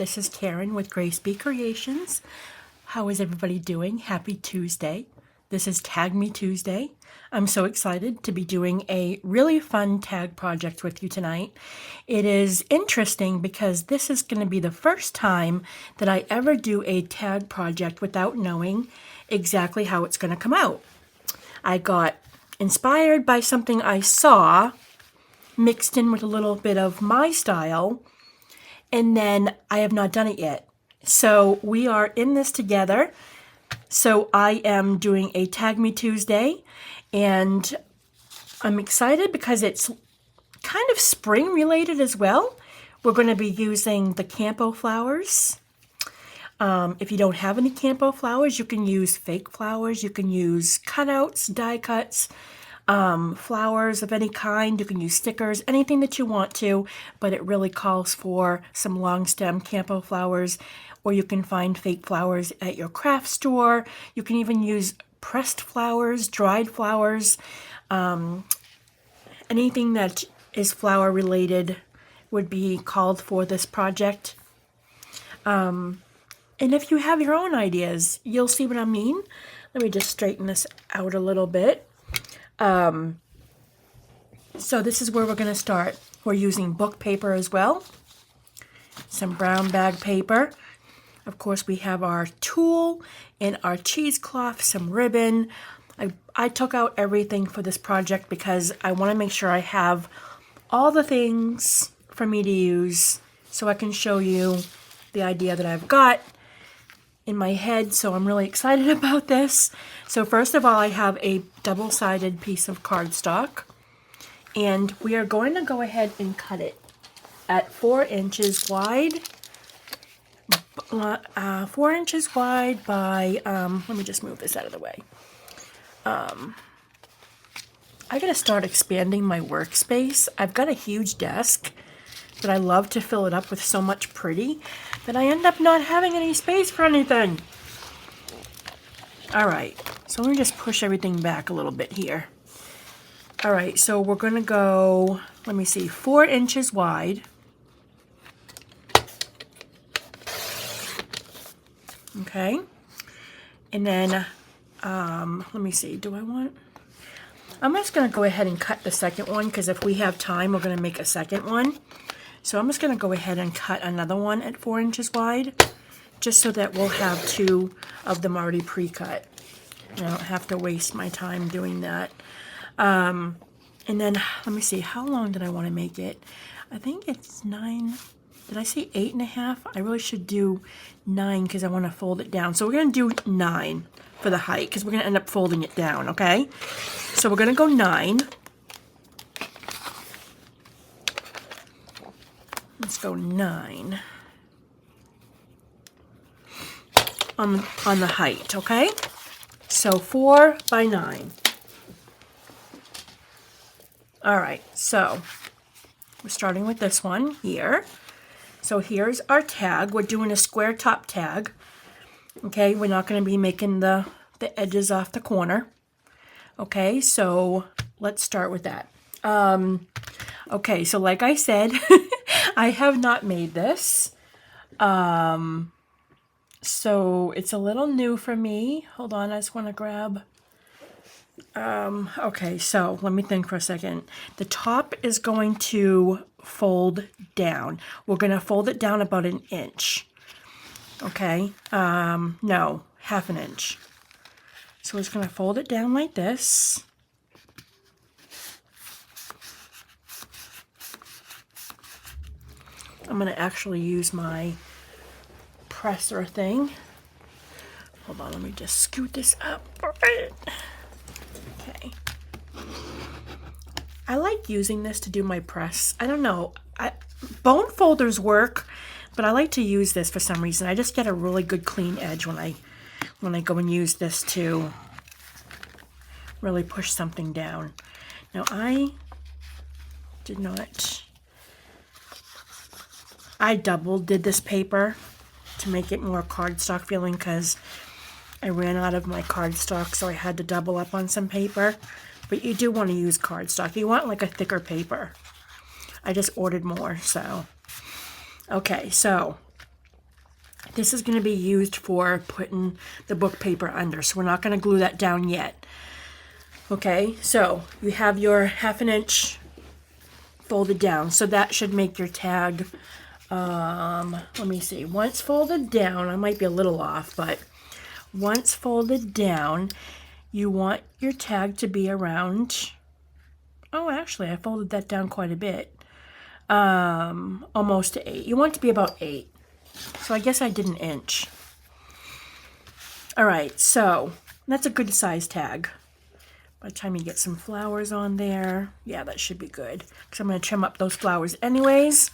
this is Karen with Grace B Creations. How is everybody doing? Happy Tuesday. This is Tag Me Tuesday. I'm so excited to be doing a really fun tag project with you tonight. It is interesting because this is going to be the first time that I ever do a tag project without knowing exactly how it's going to come out. I got inspired by something I saw, mixed in with a little bit of my style, and then I have not done it yet. So we are in this together. So I am doing a Tag Me Tuesday, and I'm excited because it's kind of spring related as well. We're going to be using the Campo flowers. If you don't have any Campo flowers, you can use fake flowers. You can use cutouts, die cuts, flowers of any kind. You can use stickers, anything that you want to, but it really calls for some long stem Campo flowers, or you can find fake flowers at your craft store. You can even use pressed flowers, dried flowers, anything that is flower related would be called for this project. And if you have your own ideas, you'll see what I mean. Let me just straighten this out a little bit. So this is where we're going to start. We're using book paper as well, some brown bag paper. Of course, we have our tulle and our cheesecloth, some ribbon. I took out everything for this project because I want to make sure I have all the things for me to use so I can show you the idea that I've got in my head. So I'm really excited about this. So first of all, I have a double-sided piece of cardstock, and we are going to go ahead and cut it at 4 inches wide. 4 inches wide by, let me just move this out of the way. I gotta start expanding my workspace. I've got a huge desk, but I love to fill it up with so much pretty that I end up not having any space for anything. All right, so let me just push everything back a little bit here. All right, so we're gonna go, let me see, 4 inches wide. Okay, and then, let me see, I'm just going to go ahead and cut the second one, because if we have time, we're going to make a second one. So I'm just going to go ahead and cut another one at 4 inches wide, just so that we'll have 2 of them already pre-cut. I don't have to waste my time doing that. And then, let me see, how long did I want to make it? I think it's 9... Did I say 8.5? I really should do 9 because I want to fold it down. So we're going to do 9 for the height because we're going to end up folding it down, okay? So we're going to go 9. Let's go 9 on the height, okay? So 4 by 9. All right, so we're starting with this one here. So here's our tag. We're doing a square top tag. Okay, we're not going to be making the edges off the corner. Okay, so let's start with that. Okay, so like I said, I have not made this. So it's a little new for me. Hold on, I just want to grab... okay, so let me think for a second. The top is going to fold down. We're going to fold it down about 1 inch. Okay, no, 1/2 inch. So we're just going to fold it down like this. I'm going to actually use my presser thing. Hold on, let me just scoot this up. Okay. I like using this to do my press. I don't know. Bone folders work, but I like to use this for some reason. I just get a really good clean edge when I go and use this to really push something down. Now I did this paper to make it more cardstock feeling because I ran out of my cardstock, so I had to double up on some paper. But you do want to use cardstock. You want like a thicker paper. I just ordered more, so. Okay, so This is going to be used for putting the book paper under, so we're not going to glue that down yet. Okay, so you have your 1/2 inch folded down, so that should make your tag, let me see, once folded down, I might be a little off, but once folded down, you want your tag to be around, oh, actually, I folded that down quite a bit, almost to 8. You want it to be about 8. So I guess I did 1 inch. All right, so that's a good size tag. By the time you get some flowers on there, yeah, that should be good. Because I'm going to trim up those flowers anyways.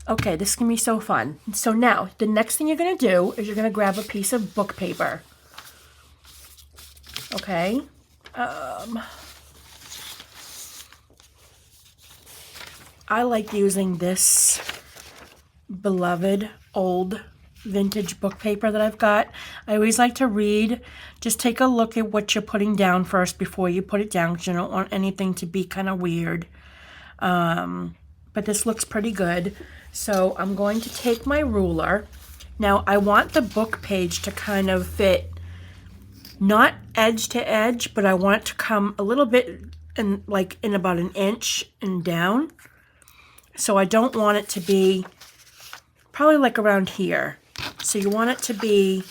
Okay, this is going to be so fun. So now, the next thing you're going to do is you're going to grab a piece of book paper. Okay. I like using this beloved old vintage book paper that I've got. I always like to read. Just take a look at what you're putting down first before you put it down, because you don't want anything to be kind of weird. But this looks pretty good. So I'm going to take my ruler. Now I want the book page to kind of fit, not edge to edge, but I want it to come a little bit in, like in about 1 inch and down. So I don't want it to be probably like around here. So you want it to be,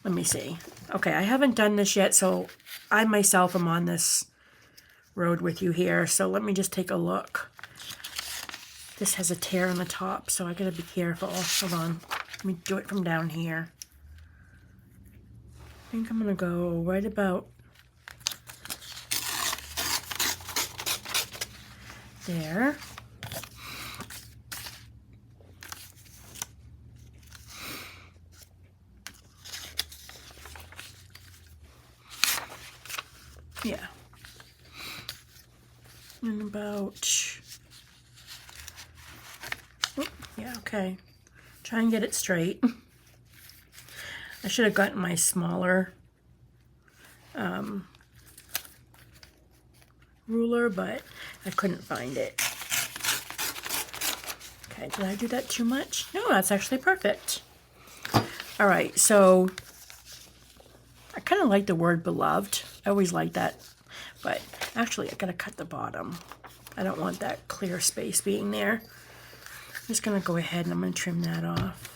let me see. Okay, I haven't done this yet, so I myself am on this road with you here. So let me just take a look. This has a tear on the top, so I gotta be careful. Hold on, let me do it from down here. I think I'm gonna go right about there. Yeah. And about, oh, yeah, okay. Try and get it straight. I should have gotten my smaller ruler, but I couldn't find it. Okay, did I do that too much? No, that's actually perfect. All right, so I kind of like the word beloved. I always like that, but actually I gotta cut the bottom. I don't want that clear space being there. I'm just gonna go ahead and I'm gonna trim that off.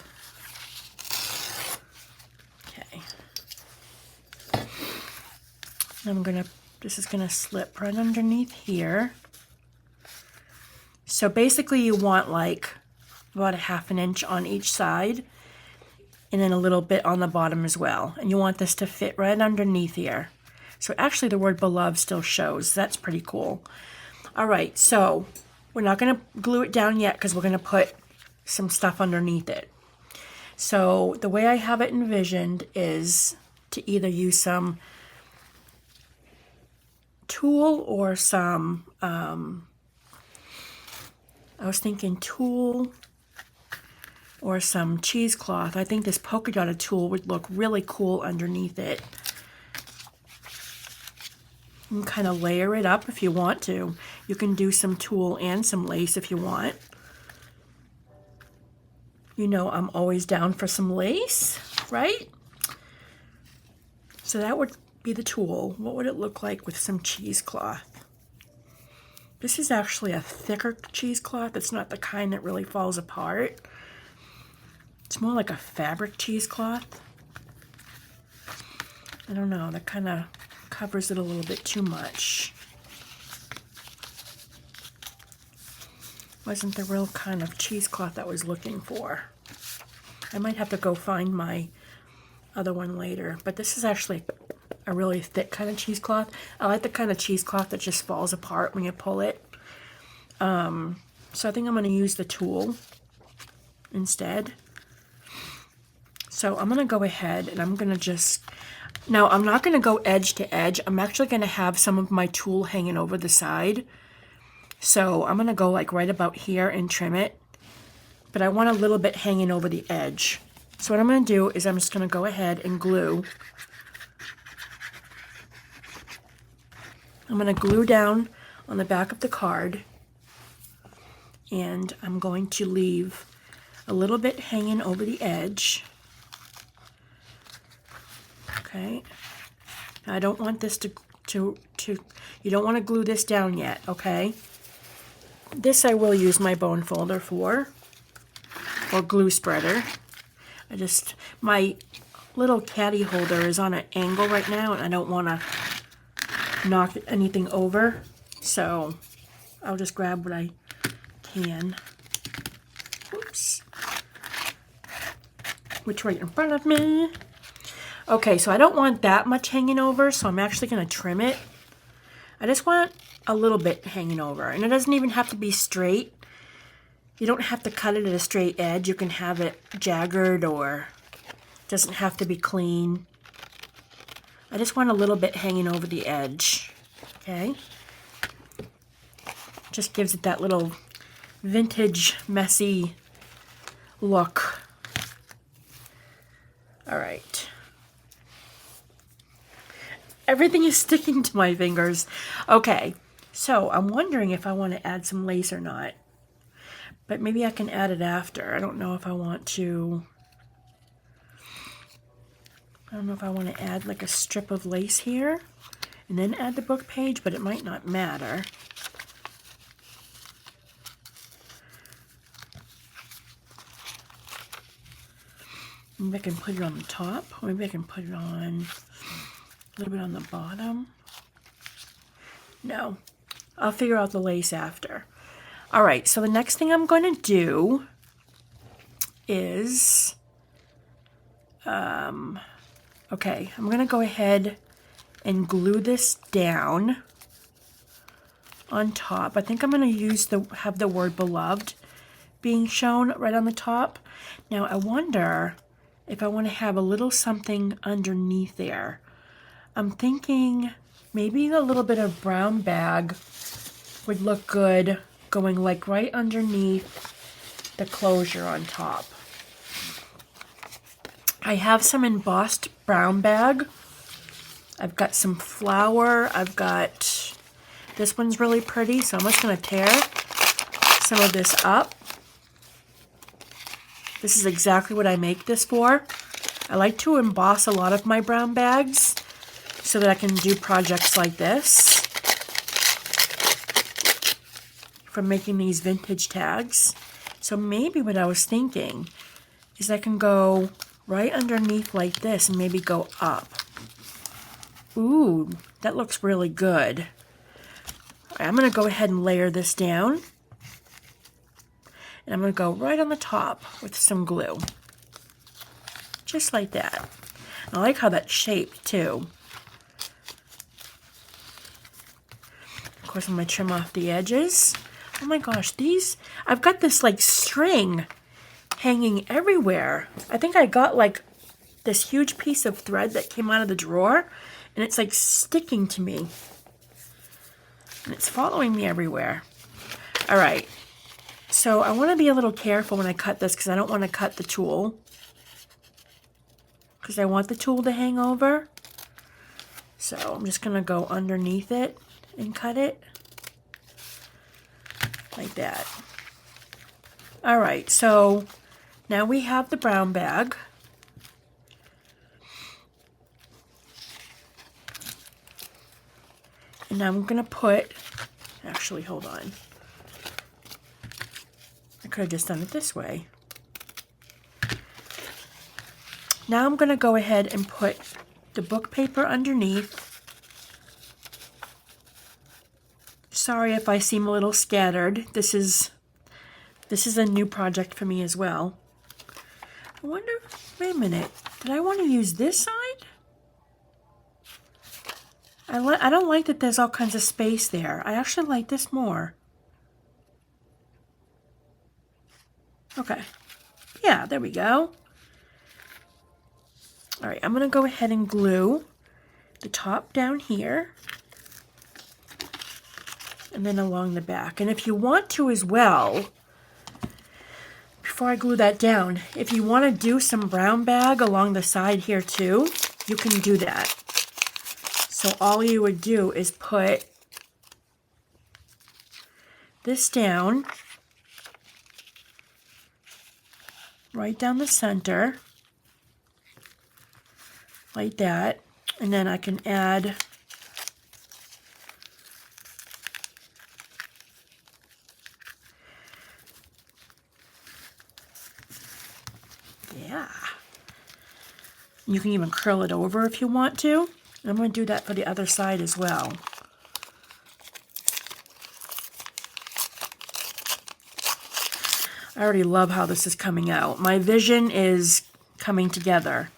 Okay. This is gonna slip right underneath here. So basically you want like about 1/2 inch on each side, and then a little bit on the bottom as well. And you want this to fit right underneath here. So actually the word beloved still shows. That's pretty cool. All right, so we're not gonna glue it down yet because we're gonna put some stuff underneath it. So the way I have it envisioned is to either use some tulle or some, I was thinking tulle or some cheesecloth. I think this polka dotted tulle would look really cool underneath it. You can kind of layer it up if you want to. You can do some tulle and some lace if you want. You know I'm always down for some lace, right? So that would be the tulle. What would it look like with some cheesecloth? This is actually a thicker cheesecloth. It's not the kind that really falls apart. It's more like a fabric cheesecloth. I don't know, that kind of covers it a little bit too much. Wasn't the real kind of cheesecloth I was looking for. I might have to go find my other one later, but this is actually a really thick kind of cheesecloth. I like the kind of cheesecloth that just falls apart when you pull it. So I think I'm going to use the tulle instead. So I'm going to go ahead and I'm going to just, now I'm not going to go edge to edge. I'm actually going to have some of my tulle hanging over the side. So I'm going to go like right about here and trim it. But I want a little bit hanging over the edge. So what I'm going to do is I'm just going to go ahead and glue. I'm going to glue down on the back of the card. And I'm going to leave a little bit hanging over the edge. Okay. I don't want this to you don't want to glue this down yet, okay? This I will use my bone folder for, or glue spreader. My little caddy holder is on an angle right now, and I don't want to knock anything over, so I'll just grab what I can. Oops. Which right in front of me. Okay, so I don't want that much hanging over, so I'm actually going to trim it. I just want a little bit hanging over, and it doesn't even have to be straight. You don't have to cut it at a straight edge. You can have it jagged, or it doesn't have to be clean. I just want a little bit hanging over the edge, okay? Just gives it that little vintage, messy look. All right. Everything is sticking to my fingers. Okay, so I'm wondering if I want to add some lace or not. But maybe I can add it after. I don't know if I want to. I don't know if I want to add like a strip of lace here and then add the book page, but it might not matter. Maybe I can put it on the top. Maybe I can put it on a little bit on the bottom. No, I'll figure out the lace after. All right, so the next thing I'm going to do is, okay, I'm going to go ahead and glue this down on top. I think I'm going to have the word beloved being shown right on the top. Now, I wonder if I want to have a little something underneath there. I'm thinking maybe a little bit of brown bag would look good going like right underneath the closure on top. I have some embossed brown bag. I've got some flour. This one's really pretty, so I'm just going to tear some of this up. This is exactly what I make this for. I like to emboss a lot of my brown bags so that I can do projects like this from making these vintage tags. So maybe what I was thinking is I can go right underneath like this and maybe go up. Ooh, that looks really good. All right, I'm going to go ahead and layer this down. And I'm going to go right on the top with some glue. Just like that. I like how that's shaped too. Of course, I'm going to trim off the edges. Oh my gosh, I've got this like string hanging everywhere. I think I got like this huge piece of thread that came out of the drawer, and it's like sticking to me. And it's following me everywhere. All right, so I want to be a little careful when I cut this because I don't want to cut the tulle. Because I want the tulle to hang over. So I'm just going to go underneath it and cut it. Like that. All right, so now we have the brown bag. And I'm going to put, actually, hold on. I could have just done it this way. Now I'm going to go ahead and put the book paper underneath. Sorry if I seem a little scattered. This is a new project for me as well. I wonder, wait a minute, did I want to use this side? I don't like that there's all kinds of space there. I actually like this more. Okay. Yeah, there we go. All right, I'm going to go ahead and glue the top down here. And then along the back. And if you want to as well, before I glue that down, if you want to do some brown bag along the side here too, you can do that. So all you would do is put this down right down the center, like that. And then I can add yeah. You can even curl it over if you want to. I'm going to do that for the other side as well. I already love how this is coming out. My vision is coming together.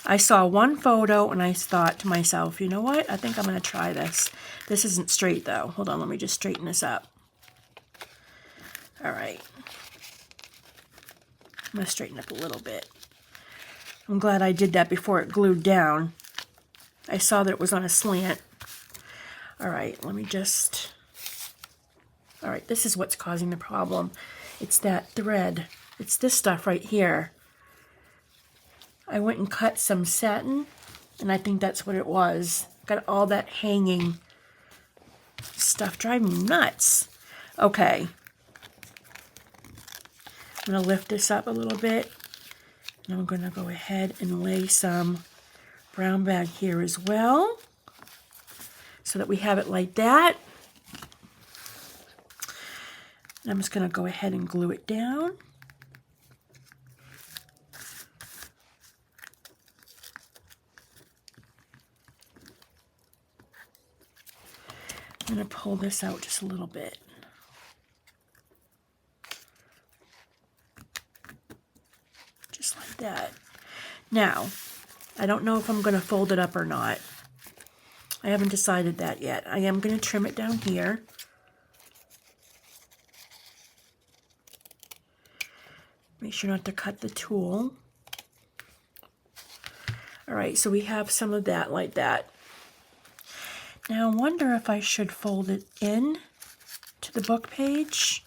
I saw one photo and I thought to myself, you know what? I think I'm going to try this. This isn't straight though. Hold on, let me just straighten this up. All right. I'm going to straighten up a little bit. I'm glad I did that before it glued down. I saw that it was on a slant. All right, let me just... All right, this is what's causing the problem. It's that thread. It's this stuff right here. I went and cut some satin, and I think that's what it was. Got all that hanging stuff driving me nuts. Okay. I'm going to lift this up a little bit. And I'm going to go ahead and lay some brown bag here as well, so that we have it like that. And I'm just going to go ahead and glue it down. I'm going to pull this out just a little bit. Just like that. Now, I don't know if I'm going to fold it up or not. I haven't decided that yet. I am going to trim it down here. Make sure not to cut the tool. All right, so we have some of that like that. Now I wonder if I should fold it in to the book page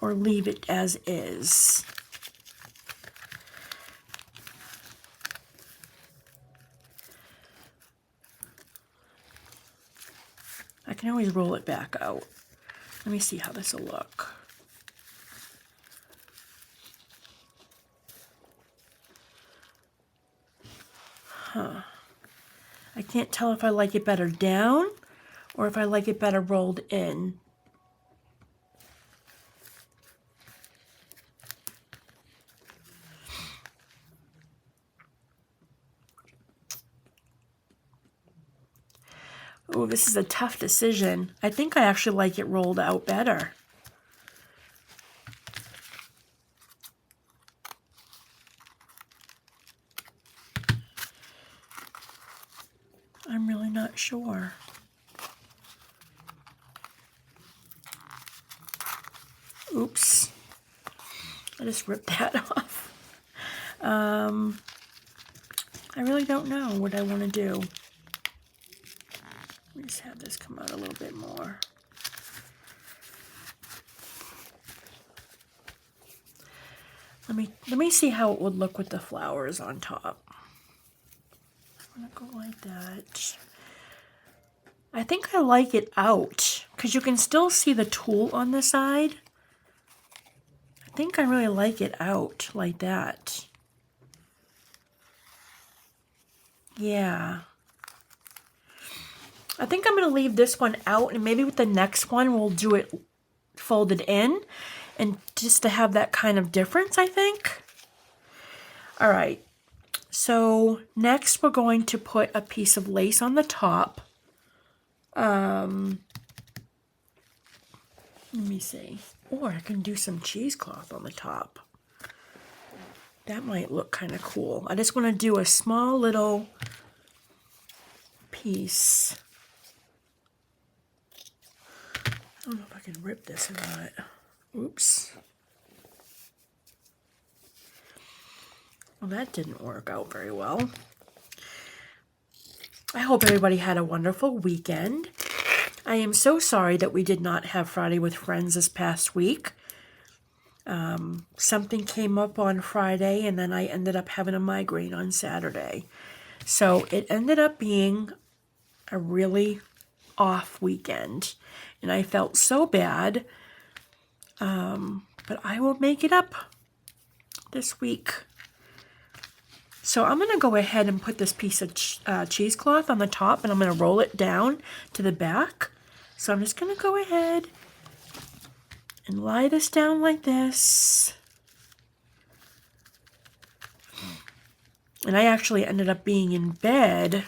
or leave it as is. I can always roll it back out. Let me see how this will look. I can't tell if I like it better down or if I like it better rolled in. Oh, this is a tough decision. I think I actually like it rolled out better. I'm really not sure. Oops. I just ripped that off. I really don't know what I want to do. Let me just have this come out a little bit more. Let me see how it would look with the flowers on top. I'm gonna go like that. I think I like it out because you can still see the tool on the side. I think I really like it out like that. Yeah. I think I'm going to leave this one out, and maybe with the next one we'll do it folded in, and just to have that kind of difference, I think. All right. So next we're going to put a piece of lace on the top. Let me see. Or I can do some cheesecloth on the top. That might look kind of cool. I just want to do a small little piece. I don't know if I can rip this or not. Oops. Well, that didn't work out very well. I hope everybody had a wonderful weekend. I am so sorry that we did not have Friday with Friends this past week. Something came up on Friday, and then I ended up having a migraine on Saturday. So it ended up being a really off weekend, and I felt so bad. But I will make it up this week. So I'm going to go ahead and put this piece of cheesecloth on the top, and I'm going to roll it down to the back. So I'm just going to go ahead and lie this down like this. And I actually ended up being in bed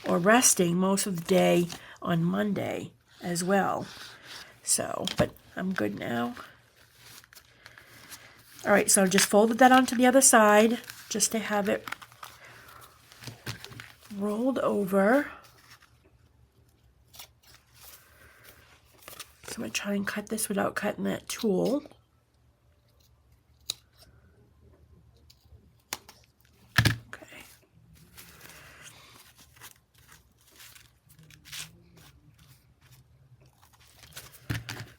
or resting most of the day on Monday as well. So, but I'm good now. All right, so I just folded that onto the other side just to have it rolled over. So I'm going to try and cut this without cutting that tool. Okay.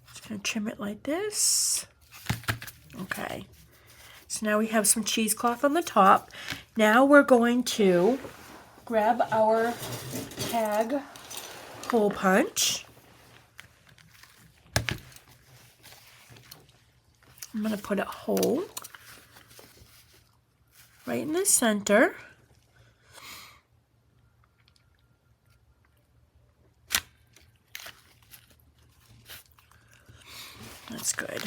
Just going to trim it like this. Okay. So now we have some cheesecloth on the top. Now we're going to grab our tag hole punch. I'm going to put a hole right in the center. That's good.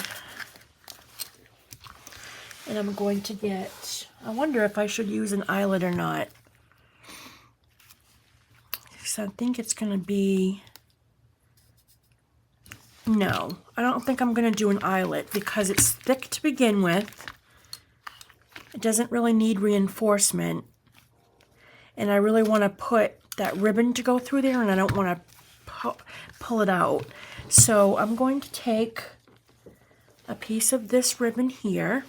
And I'm going to get, I wonder if I should use an eyelet or not. So I think it's going to be, no, I don't think I'm going to do an eyelet because it's thick to begin with. It doesn't really need reinforcement. And I really want to put that ribbon to go through there, and I don't want to pull it out. So I'm going to take a piece of this ribbon here.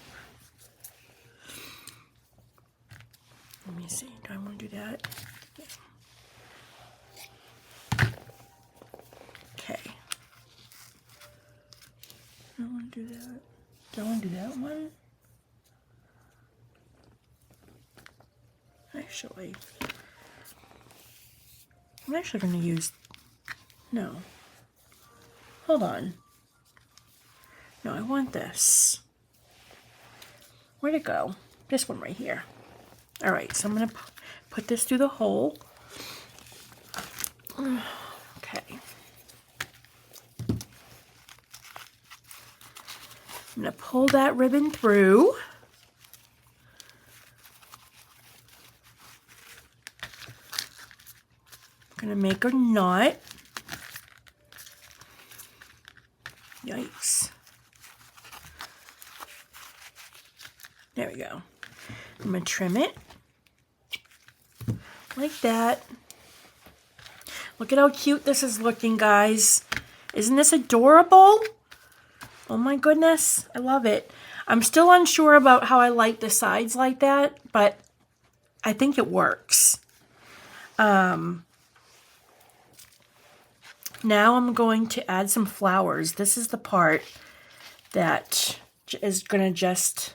Let me see, do I want to do that? Yeah. Okay. I don't want to do that. Do I want to do that one? Actually, I'm actually going to use, no. Hold on. No, I want this. Where'd it go? This one right here. All right, so I'm going to put this through the hole. Okay. I'm going to pull that ribbon through. I'm going to make a knot. Yikes. There we go. I'm going to trim it like that. Look at how cute this is looking, guys. Isn't this adorable? Oh my goodness, I love it. I'm still unsure about how I like the sides like that, but I think it works. Now I'm going to add some flowers. This is the part that is going to just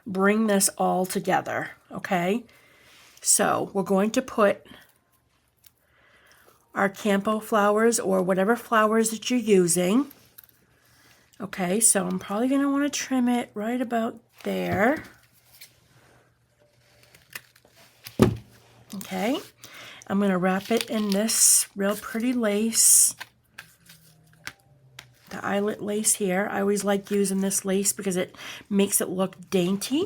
bring this all together, okay? So we're going to put our Campo flowers or whatever flowers that you're using. Okay, so I'm probably going to want to trim it right about there. Okay, I'm going to wrap it in this real pretty lace. The eyelet lace here. I always like using this lace because it makes it look dainty.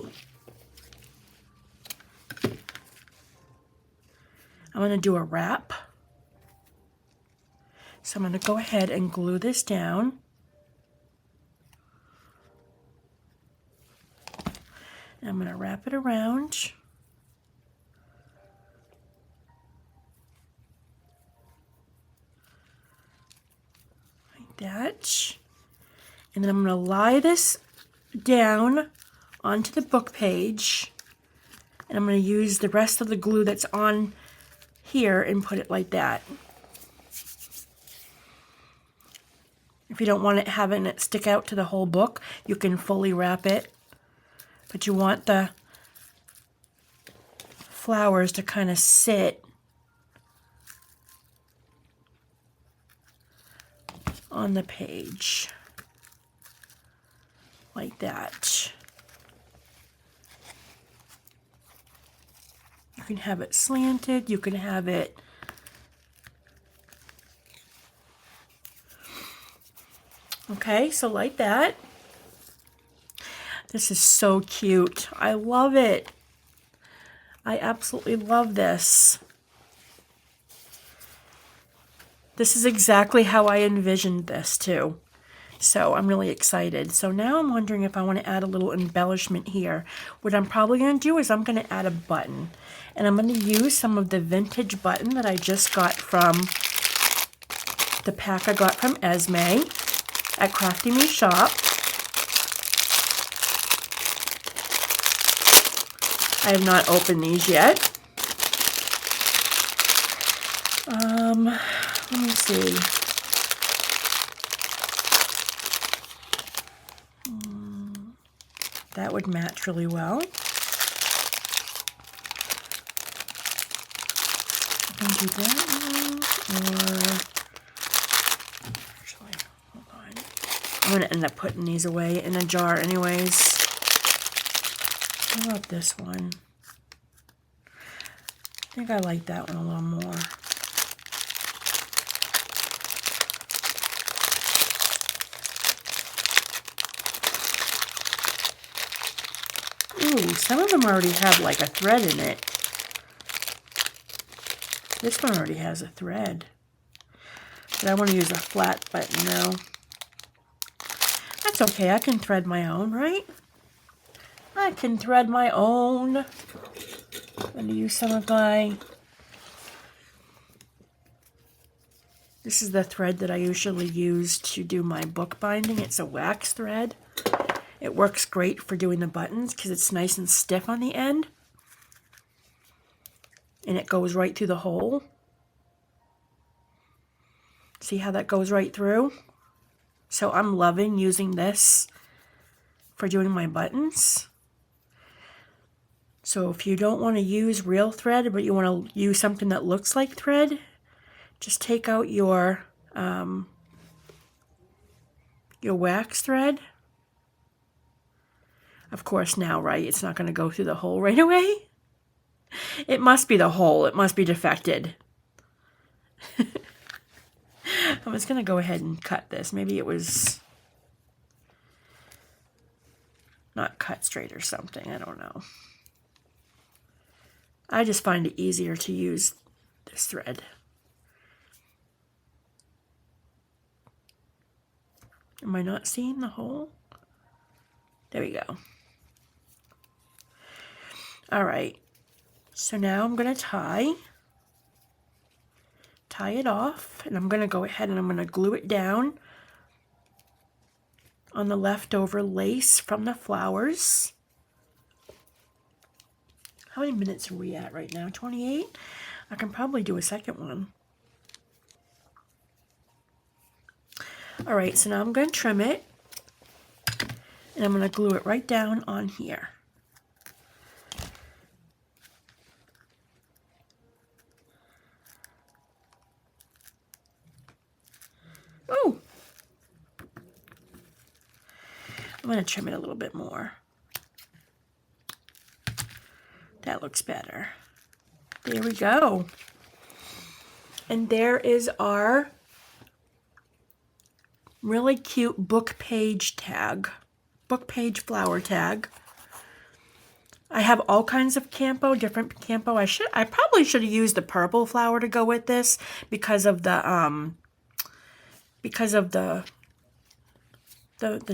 I'm going to do a wrap. So I'm going to go ahead and glue this down. And I'm going to wrap it around. Like that. And then I'm going to lie this down onto the book page. And I'm going to use the rest of the glue that's on here and put it like that. If you don't want it having it stick out to the whole book, you can fully wrap it. But you want the flowers to kind of sit on the page like that. You can have it slanted, you can have it okay, so like that. This is so cute. I love it. I absolutely love this. This is exactly how I envisioned this too. So I'm really excited. So now I'm wondering if I want to add a little embellishment here. What I'm probably going to do is I'm going to add a button. And I'm going to use some of the vintage button that I just got from the pack I got from Esme at Crafty Me Shop. I have not opened these yet. Let me see. That would match really well. I can do that one, or actually, hold on. I'm going to end up putting these away in a jar anyways. How about this one? I think I like that one a little more. Ooh, some of them already have like a thread in it. This one already has a thread. But I want to use a flat button now. That's okay, I can thread my own, right? I can thread my own. I'm going to use some of my... This is the thread that I usually use to do my book binding. It's a wax thread. It works great for doing the buttons because it's nice and stiff on the end. And it goes right through the hole. See how that goes right through? So I'm loving using this for doing my buttons. So if you don't want to use real thread, but you want to use something that looks like thread, just take out your wax thread. Of course now, right, it's not going to go through the hole right away. It must be the hole. It must be defected. I'm just going to go ahead and cut this. Maybe it was not cut straight or something. I don't know. I just find it easier to use this thread. Am I not seeing the hole? There we go. All right. So now I'm going to tie it off, and I'm going to go ahead and I'm going to glue it down on the leftover lace from the flowers. How many minutes are we at right now? 28? I can probably do a second one. All right, so now I'm going to trim it, and I'm going to glue it right down on here. Oh! I'm going to trim it a little bit more. That looks better. There we go. And there is our really cute book page tag. Book page flower tag. I have all kinds of campo, different campo. I probably should have used the purple flower to go with this because of the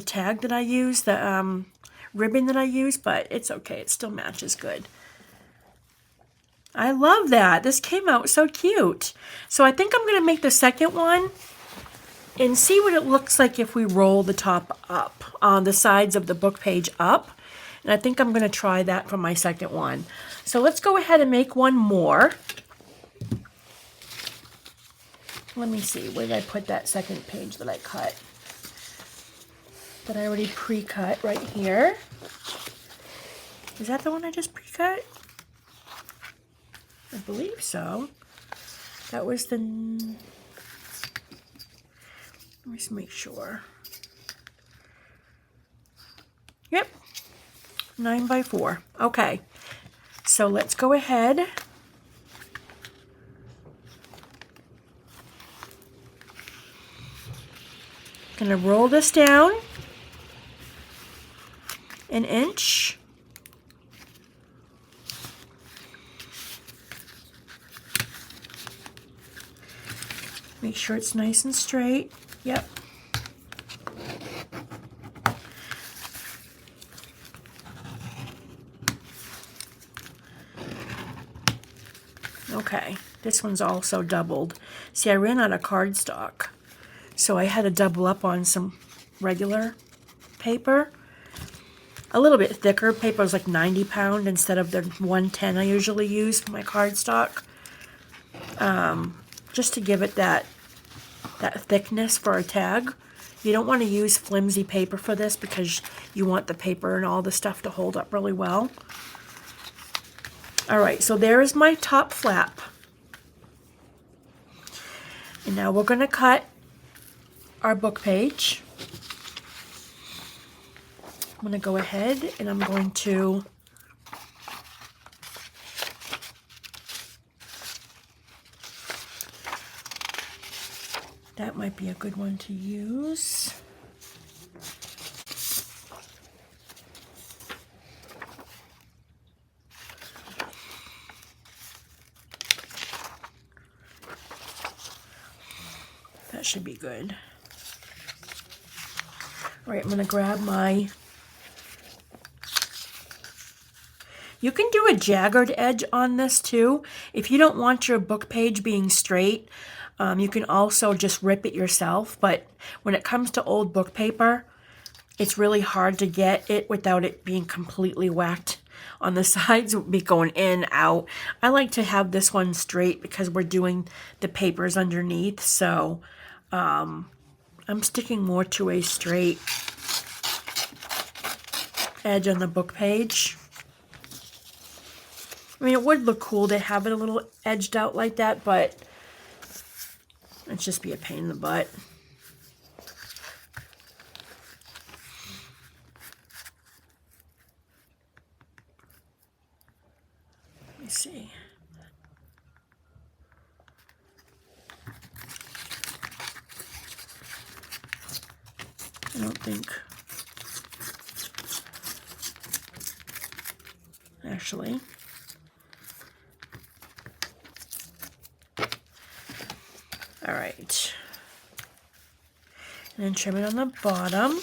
tag that I use, the ribbon that I use, but it's okay. It still matches good. I love that. This came out so cute. So I think I'm going to make the second one and see what it looks like if we roll the top up, on the sides of the book page up. And I think I'm going to try that for my second one. So let's go ahead and make one more. Let me see, where did I put that second page that I cut? That I already pre-cut right here. Is that the one I just pre-cut? I believe so. That was the... Let me just make sure. Yep. 9 by 4. Okay. So let's go ahead. Gonna roll this down an inch. Make sure it's nice and straight. Yep. Okay, this one's also doubled. See, I ran out of cardstock, so I had to double up on some regular paper. A little bit thicker paper is like 90 pound instead of the 110 I usually use for my cardstock. Just to give it that thickness for a tag. You don't want to use flimsy paper for this because you want the paper and all the stuff to hold up really well. Alright, so there is my top flap. And now we're going to cut our book page. I'm going to go ahead and I'm going to that might be a good one to use. That should be good. All right, I'm going to grab my... You can do a jagged edge on this too. If you don't want your book page being straight, you can also just rip it yourself. But when it comes to old book paper, it's really hard to get it without it being completely whacked on the sides. It would be going in, out. I like to have this one straight because we're doing the papers underneath. So I'm sticking more to a straight edge on the book page. I mean, it would look cool to have it a little edged out like that, but it'd just be a pain in the butt. Let me see. I don't think... Actually... All right, and then trim it on the bottom.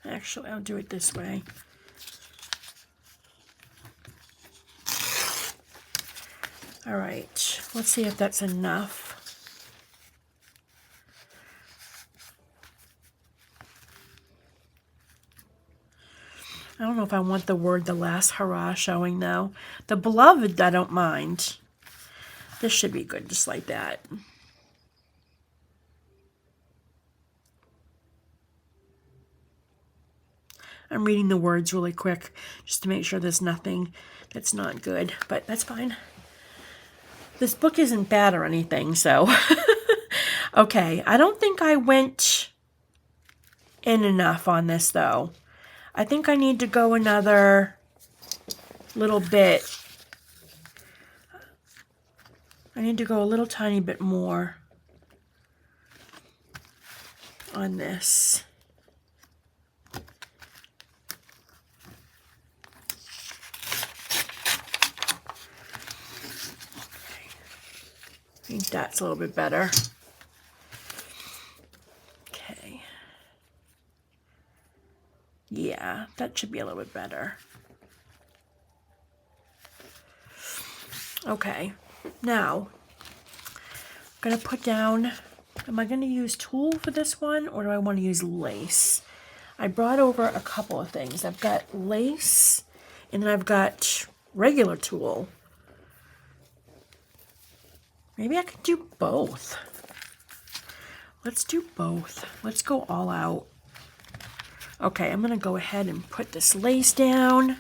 Actually, I'll do it this way. All right, let's see if that's enough. I don't know if I want the word "the last hurrah" showing though. The beloved, I don't mind. This should be good just like that. I'm reading the words really quick just to make sure there's nothing that's not good, but that's fine. This book isn't bad or anything, so. Okay, I don't think I went in enough on this though. I think I need to go another little bit. I need to go a little tiny bit more on this. I think that's a little bit better. Okay. Yeah, that should be a little bit better. Okay, now I'm going to put down, am I going to use tulle for this one or do I want to use lace? I brought over a couple of things. I've got lace and then I've got regular tulle. Maybe I could do both. Let's do both. Let's go all out. Okay, I'm going to go ahead and put this lace down.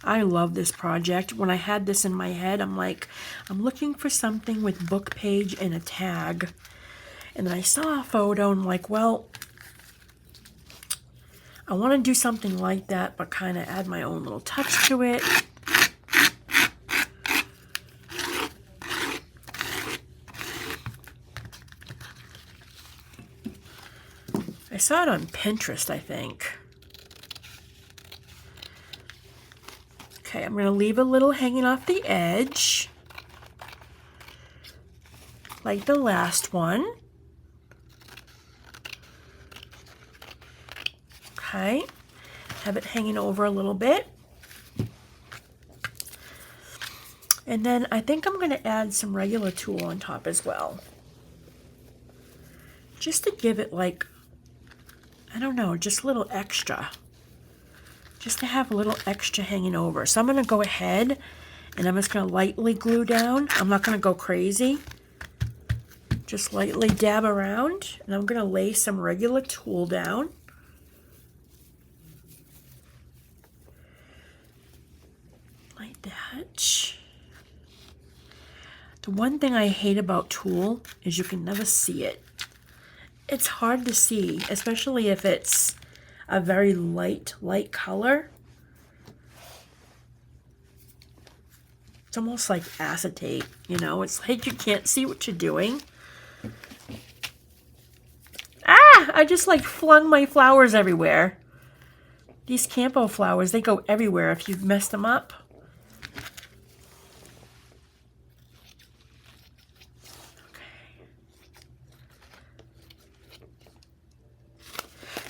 I love this project. When I had this in my head, I'm like, I'm looking for something with book page and a tag. And then I saw a photo and I'm like, well, I want to do something like that, but kind of add my own little touch to it. I saw it on Pinterest, I think. Okay, I'm going to leave a little hanging off the edge, like the last one. Okay, have it hanging over a little bit. And then I think I'm going to add some regular tulle on top as well. Just to give it like, I don't know, just a little extra. Just to have a little extra hanging over. So I'm going to go ahead and I'm just going to lightly glue down. I'm not going to go crazy. Just lightly dab around. And I'm going to lay some regular tulle down. Like that. The one thing I hate about tulle is you can never see it. It's hard to see, especially if it's a very light color. It's almost like acetate, you know? It's like you can't see what you're doing. Ah! I just like flung my flowers everywhere. These Campo flowers, they go everywhere if you've messed them up.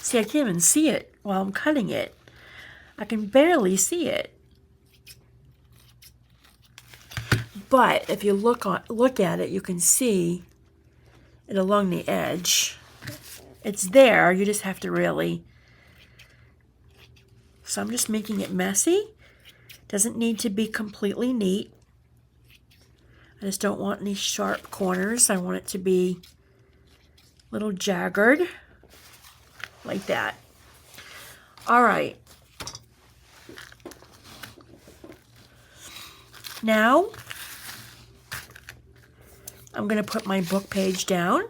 See, I can't even see it while I'm cutting it. I can barely see it. But if you look at it, you can see it along the edge. It's there, you just have to really... So I'm just making it messy. Doesn't need to be completely neat. I just don't want any sharp corners. I want it to be a little jagged. Like that. All right. Now, I'm going to put my book page down.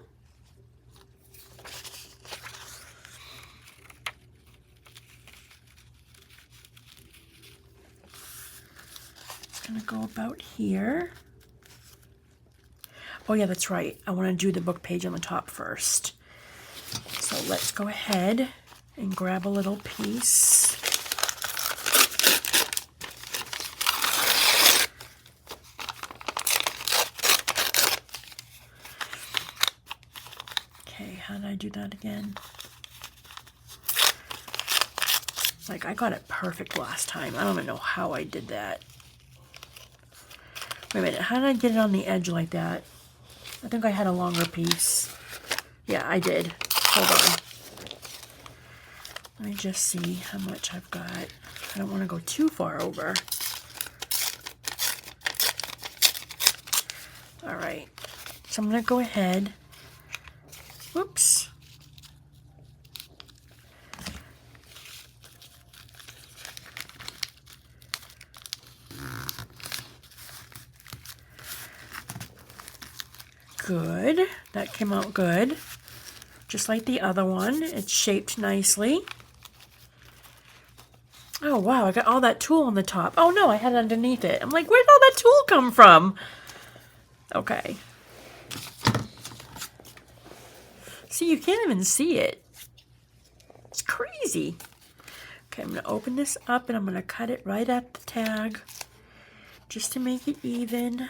It's going to go about here. Oh yeah, that's right. I want to do the book page on the top first. So let's go ahead and grab a little piece. Okay, how did I do that again? Like, I got it perfect last time. I don't even know how I did that. Wait a minute, how did I get it on the edge like that? I think I had a longer piece. Yeah, I did. Hold on. Let me just see how much I've got. I don't want to go too far over. All right. So I'm going to go ahead. Whoops. Good. That came out good. Just like the other one. It's shaped nicely. Oh, wow. I got all that tulle on the top. Oh, no. I had it underneath it. I'm like, where did all that tulle come from? Okay. See, you can't even see it. It's crazy. Okay, I'm going to open this up and I'm going to cut it right at the tag just to make it even.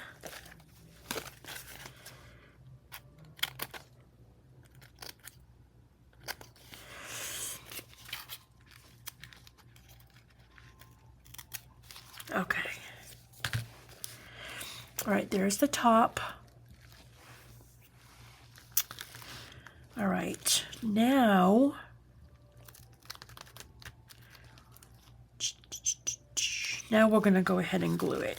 Okay. All right, there's the top. All right, now we're going to go ahead and glue it.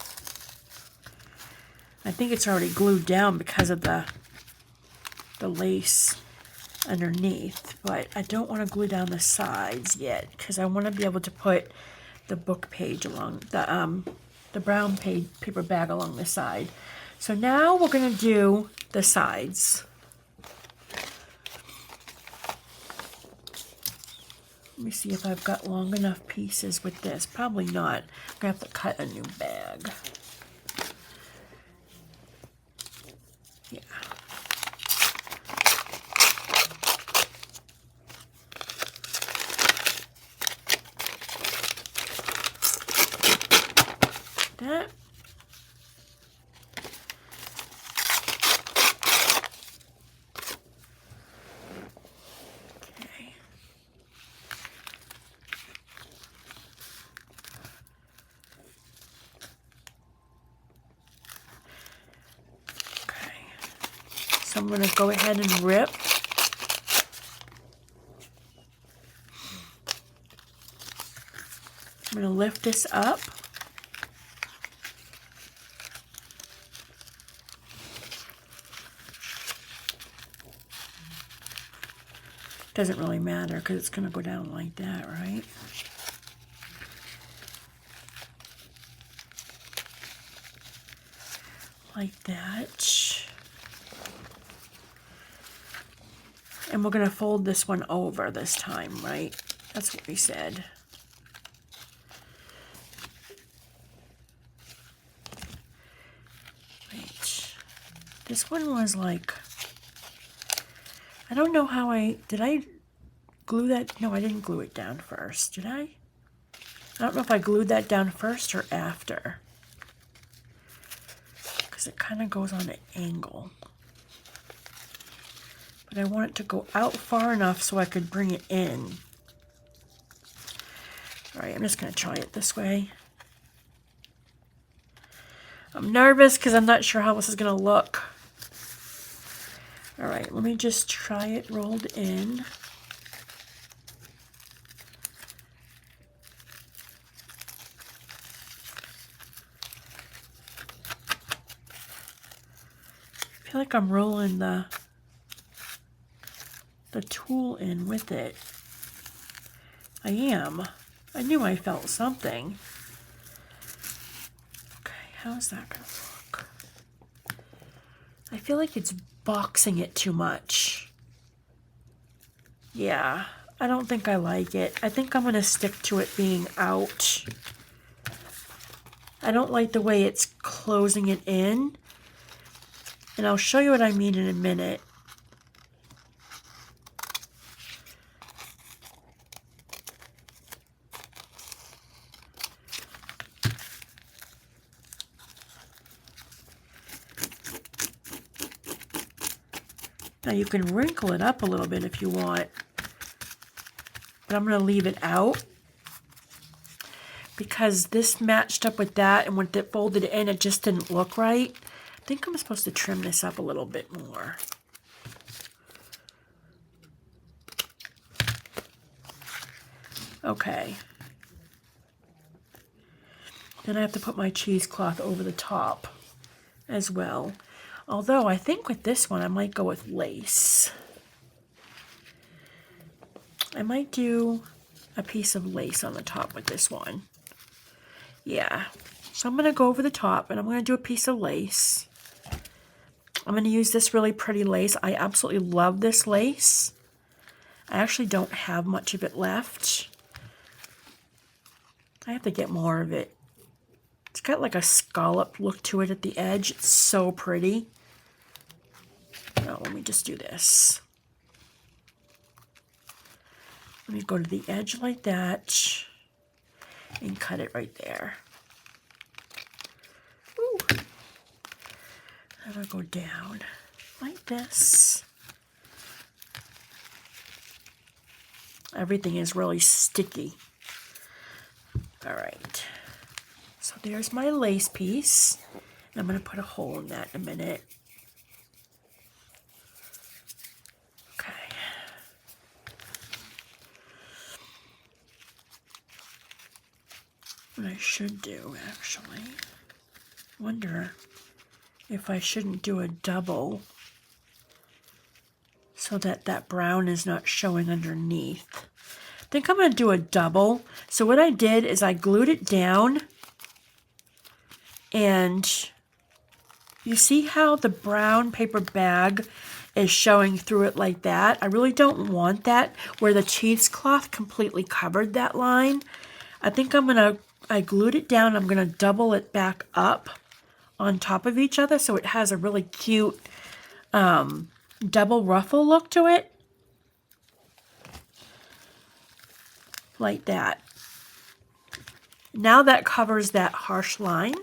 I think it's already glued down because of the lace underneath, but I don't want to glue down the sides yet because I want to be able to put the book page along the brown paper bag along the side. So now we're going to do the sides. Let me see if I've got long enough pieces with this. Probably not. I'm going to have to cut a new bag. Yeah. That. Okay. So I'm going to go ahead and rip. I'm going to lift this up. Doesn't really matter because it's going to go down like that, right? Like that. And we're going to fold this one over this time, right? That's what we said. Wait. This one was like, I don't know how did I glue that? No, I didn't glue it down first, did I? I don't know if I glued that down first or after. Because it kind of goes on an angle. But I want it to go out far enough so I could bring it in. All right, I'm just going to try it this way. I'm nervous because I'm not sure how this is going to look. All right, let me just try it rolled in. I feel like I'm rolling the tool in with it. I am. I knew I felt something. Okay, how's that gonna look? I feel like it's boxing it too much. Yeah, I don't think I like it. I think I'm gonna stick to it being out. I don't like the way it's closing it in. And I'll show you what I mean in a minute. Now you can wrinkle it up a little bit if you want, but I'm going to leave it out because this matched up with that, and when it folded in, it just didn't look right. I think I'm supposed to trim this up a little bit more. Okay. Then I have to put my cheesecloth over the top as well. Although I think with this one I might go with lace. I might do a piece of lace on the top with this one. Yeah. So I'm going to go over the top and I'm going to do a piece of lace. I'm going to use this really pretty lace. I absolutely love this lace. I actually don't have much of it left. I have to get more of it. It's got like a scallop look to it at the edge. It's so pretty. Now let me just do this. Let me go to the edge like that and cut it right there. Ooh. And I'll go down like this. Everything is really sticky. All right. So there's my lace piece. I'm going to put a hole in that in a minute. Okay. What I should do, actually, wonder if I shouldn't do a double so that that brown is not showing underneath. I think I'm going to do a double So what I did is I glued it down, and you see how the brown paper bag is showing through it like that? I really don't want that where the cheesecloth completely covered that line. I think I glued it down. I'm going to double it back up on top of each other so it has a really cute double ruffle look to it. Like that. Now that covers that harsh line.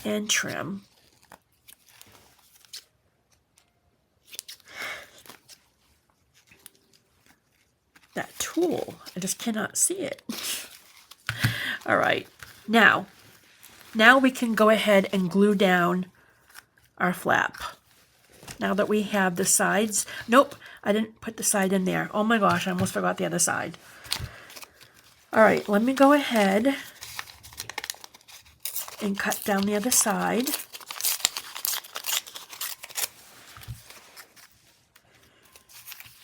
And trim. That tool, I just cannot see it. All right, now we can go ahead and glue down our flap. Now that we have the sides, nope, I didn't put the side in there. Oh my gosh, I almost forgot the other side. All right, let me go ahead and cut down the other side.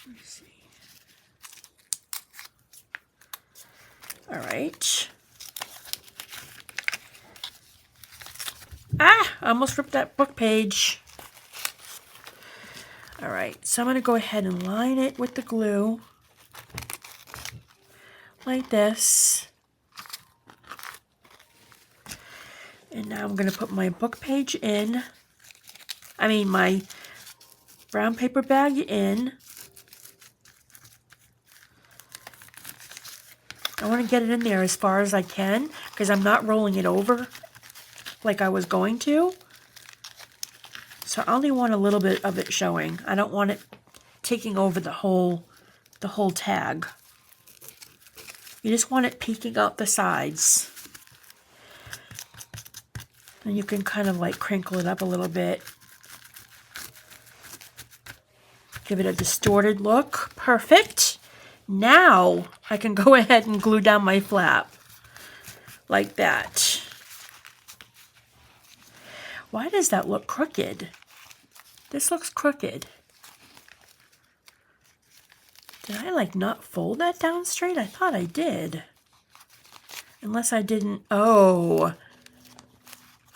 Let's see. All right. I almost ripped that book page. All right, so I'm going to go ahead and line it with the glue like this. And now I'm going to put my book page in. My brown paper bag in. I want to get it in there as far as I can because I'm not rolling it over like I was going to. So I only want a little bit of it showing. I don't want it taking over the whole tag. You just want it peeking out the sides. And you can kind of like crinkle it up a little bit. Give it a distorted look. Perfect. Now I can go ahead and glue down my flap. Like that. Why does that look crooked? This looks crooked. Did I like not fold that down straight? I thought I did. Unless I didn't. Oh.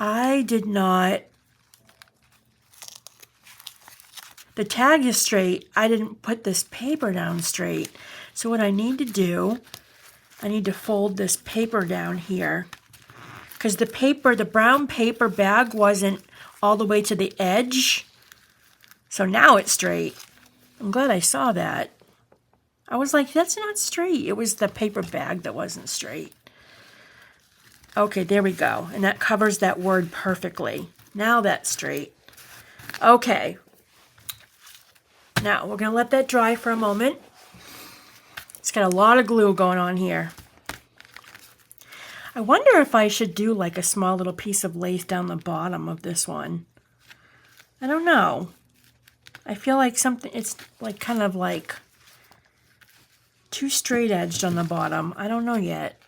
I did not. The tag is straight. I didn't put this paper down straight. So what I need to do, I need to fold this paper down here. Because the brown paper bag wasn't all the way to the edge. So now it's straight. I'm glad I saw that. I was like, that's not straight. It was the paper bag that wasn't straight. Okay, there we go. And that covers that word perfectly. Now that's straight. Okay. Now we're going to let that dry for a moment. It's got a lot of glue going on here. I wonder if I should do like a small little piece of lace down the bottom of this one. I don't know. I feel like it's like kind of like too straight edged on the bottom. I don't know yet.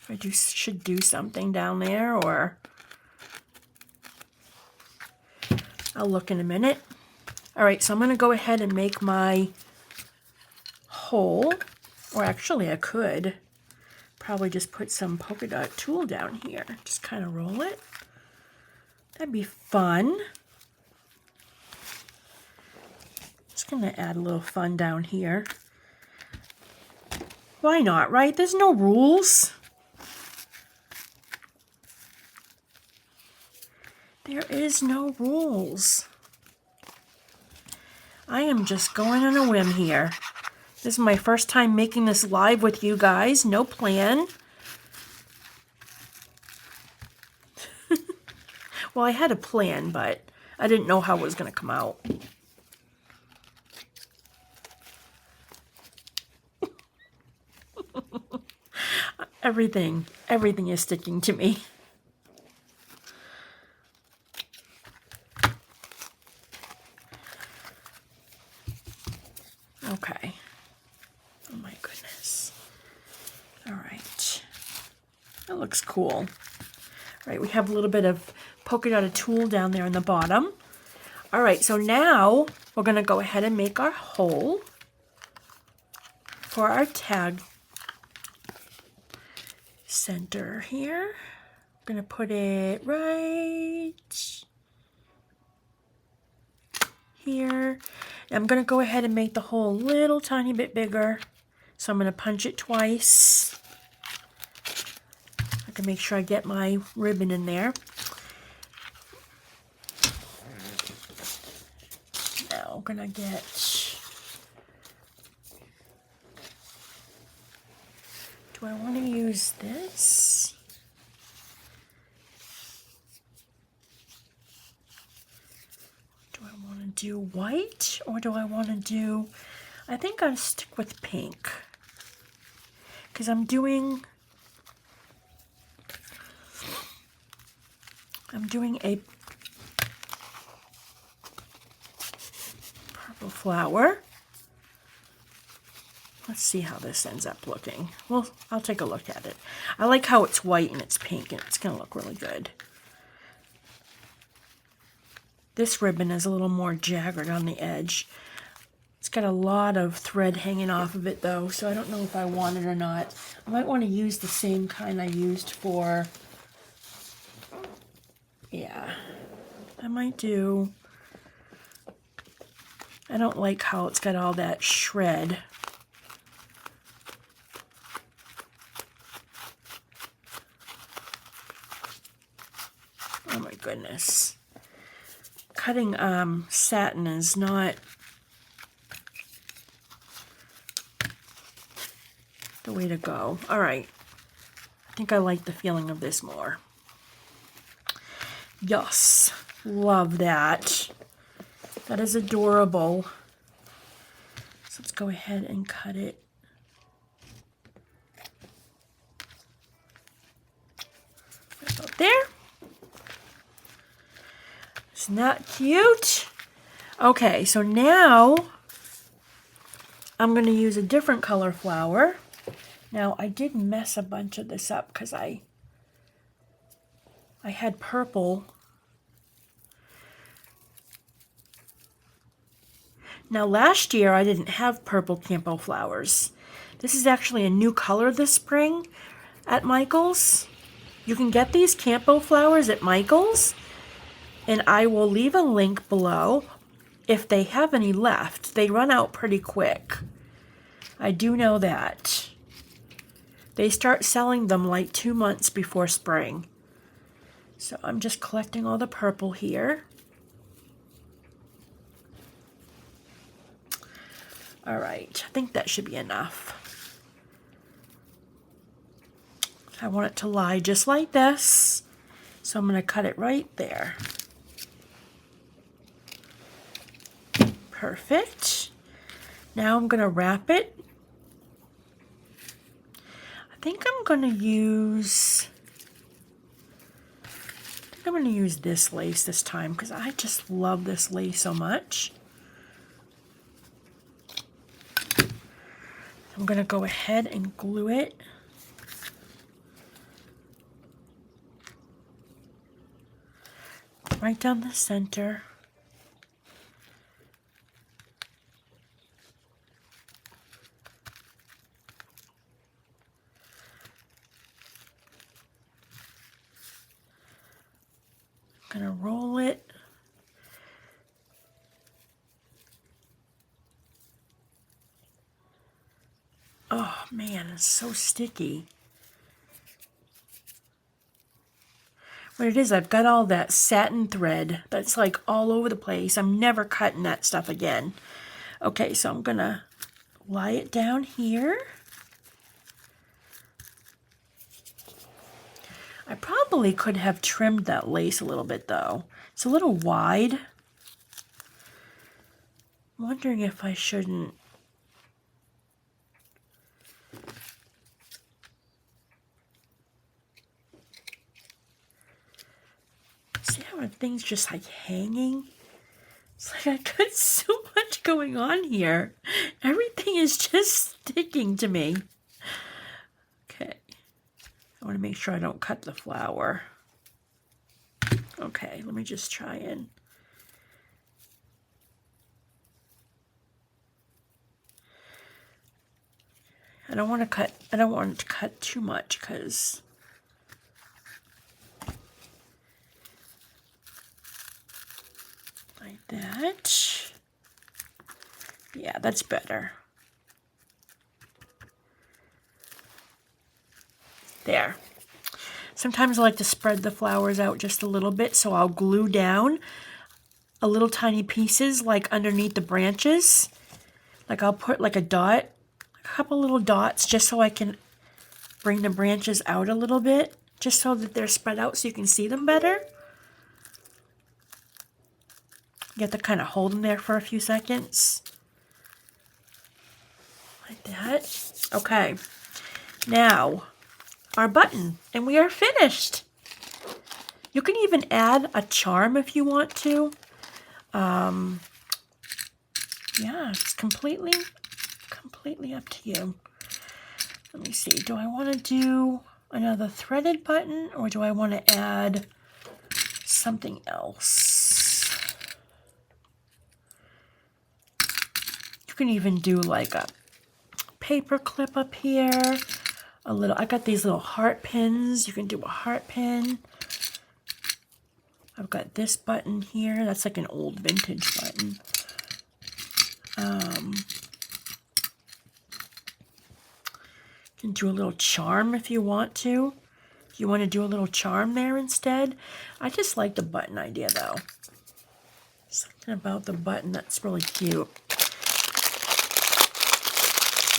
If I should do something down there, or I'll look in a minute. All right, so I'm going to go ahead and make my hole, or actually I could probably just put some polka dot tulle down here. Just kind of roll it. That'd be fun. Just going to add a little fun down here. Why not, right? There's no rules. There is no rules. I am just going on a whim here. This is my first time making this live with you guys. No plan. Well, I had a plan, but I didn't know how it was going to come out. Everything is sticking to me. Okay. Oh my goodness. All right. That looks cool. All right, we have a little bit of polka dotted tulle down there on the bottom. All right, so now we're going to go ahead and make our hole for our tag center here. I'm going to put it right here. I'm going to go ahead and make the hole a little tiny bit bigger. So I'm going to punch it twice. I can make sure I get my ribbon in there. Now I'm going to get... Do I want to use this? Do I want to do white or do I want to do... I think I'll stick with pink. Because I'm doing a purple flower. Let's see how this ends up looking. Well, I'll take a look at it. I like how it's white and it's pink, and it's going to look really good. This ribbon is a little more jagged on the edge. It's got a lot of thread hanging off of it though, so I don't know if I want it or not. I might want to use the same kind I used for... Yeah, I might do... I don't like how it's got all that shred. Oh my goodness. Cutting satin is not the way to go. All right. I think I like the feeling of this more. Yes. Love that. That is adorable. So let's go ahead and cut it. Right about there. Isn't that cute? Okay, so now I'm going to use a different color flower. Now, I did mess a bunch of this up because I had purple. Now, last year I didn't have purple Campo flowers. This is actually a new color this spring at Michael's. You can get these Campo flowers at Michael's, and I will leave a link below if they have any left. They run out pretty quick. I do know that. They start selling them like 2 months before spring. So I'm just collecting all the purple here. All right, I think that should be enough. I want it to lie just like this. So I'm going to cut it right there. Perfect. Now I'm going to wrap it. I think I'm going to use this lace this time because I just love this lace so much. I'm going to go ahead and glue it. Right down the center. I'm going to roll it. Oh man, it's so sticky. What it is, I've got all that satin thread that's like all over the place. I'm never cutting that stuff again. Okay, so I'm gonna lie it down here. I probably could have trimmed that lace a little bit though. It's a little wide. I'm wondering if I shouldn't. See how things just like hanging? It's like I got so much going on here. Everything is just sticking to me. Okay. I want to make sure I don't cut the flower. Okay, let me just try and I don't want it to cut too much because like that. Yeah, that's better. There. Sometimes I like to spread the flowers out just a little bit, so I'll glue down a little tiny pieces like underneath the branches. Like I'll put like a dot, a couple little dots, just so I can bring the branches out a little bit, just so that they're spread out so you can see them better. You have to kind of hold them there for a few seconds. Like that. Okay. Now, our button, and we are finished. You can even add a charm if you want to. Yeah, it's completely up to you. Let me see, do I want to do another threaded button or do I want to add something else? You can even do like a paper clip up here. I got these little heart pins. You can do a heart pin. I've got this button here. That's like an old vintage button. You can do a little charm if you want to. If you want to do a little charm there instead. I just like the button idea though. Something about the button that's really cute.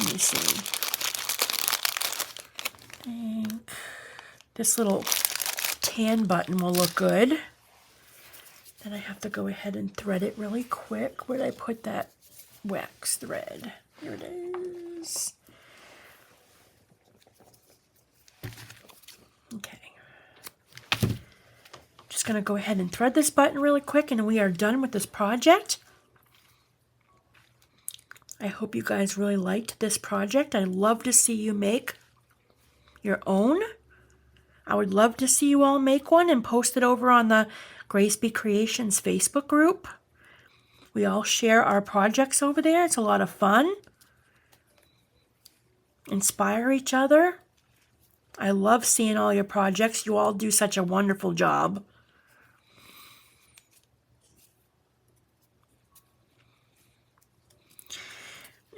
Let me see. I think this little tan button will look good. Then I have to go ahead and thread it really quick. Where did I put that wax thread? Here it is. Okay. Just going to go ahead and thread this button really quick and we are done with this project. I hope you guys really liked this project. I'd love to see you make your own. I would love to see you all make one and post it over on the Grace Be Creations Facebook group. We all share our projects over there. It's a lot of fun. Inspire each other. I love seeing all your projects. You all do such a wonderful job.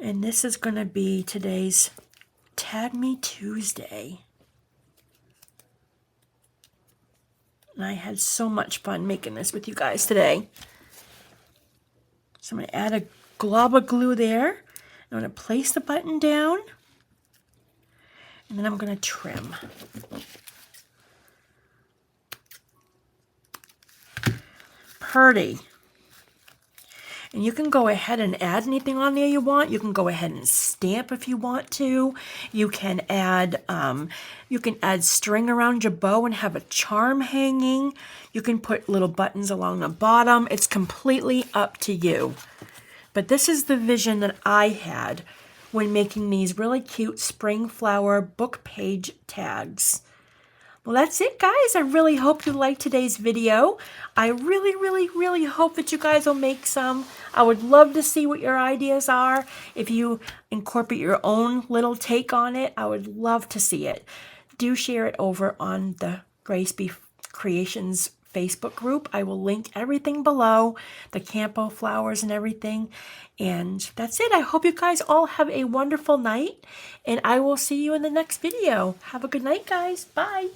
And this is going to be today's Tag Me Tuesday. And I had so much fun making this with you guys today. So I'm going to add a glob of glue there. I'm going to place the button down. And then I'm going to trim. Pretty. And you can go ahead and add anything on there you want. You can go ahead and stamp if you want to. You can add string around your bow and have a charm hanging. You can put little buttons along the bottom. It's completely up to you. But this is the vision that I had when making these really cute spring flower book page tags. Well, that's it, guys. I really hope you liked today's video. I really hope that you guys will make some. I would love to see what your ideas are. If you incorporate your own little take on it, I would love to see it. Do share it over on the Grace Be Creations Facebook group. I will link everything below, the Campo flowers and everything. And that's it. I hope you guys all have a wonderful night, and I will see you in the next video. Have a good night, guys. Bye.